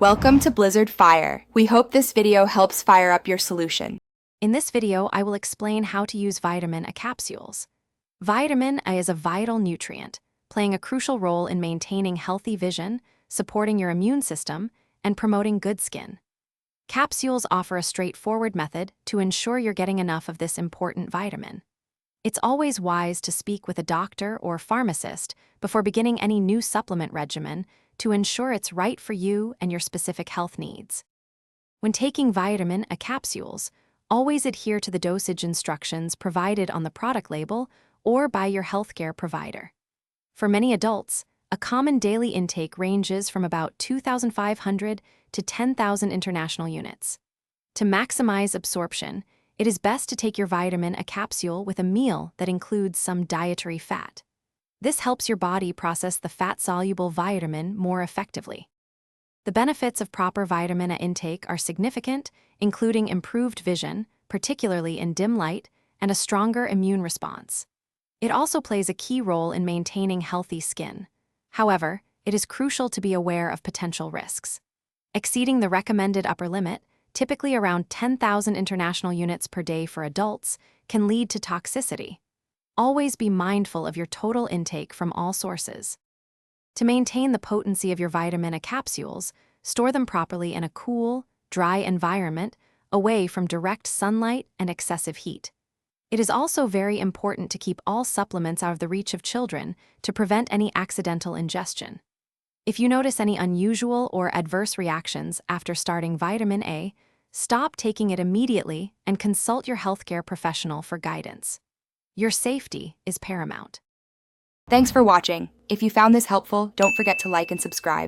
Welcome to Blizzard Fire. We hope this video helps fire up your solution. In this video, I will explain how to use vitamin A capsules. Vitamin A is a vital nutrient, playing a crucial role in maintaining healthy vision, supporting your immune system, and promoting good skin. Capsules offer a straightforward method to ensure you're getting enough of this important vitamin. It's always wise to speak with a doctor or pharmacist before beginning any new supplement regimen to ensure it's right for you and your specific health needs. When taking vitamin A capsules, always adhere to the dosage instructions provided on the product label or by your healthcare provider. For many adults, a common daily intake ranges from about 2,500 to 10,000 international units. To maximize absorption, it is best to take your vitamin A capsule with a meal that includes some dietary fat. This helps your body process the fat-soluble vitamin more effectively. The benefits of proper vitamin A intake are significant, including improved vision, particularly in dim light, and a stronger immune response. It also plays a key role in maintaining healthy skin. However, it is crucial to be aware of potential risks. Exceeding the recommended upper limit, typically around 10,000 international units per day for adults, can lead to toxicity. Always be mindful of your total intake from all sources. To maintain the potency of your vitamin A capsules, store them properly in a cool, dry environment away from direct sunlight and excessive heat. It is also very important to keep all supplements out of the reach of children to prevent any accidental ingestion. If you notice any unusual or adverse reactions after starting vitamin A, stop taking it immediately and consult your healthcare professional for guidance. Your safety is paramount. Thanks for watching. If you found this helpful, don't forget to like and subscribe.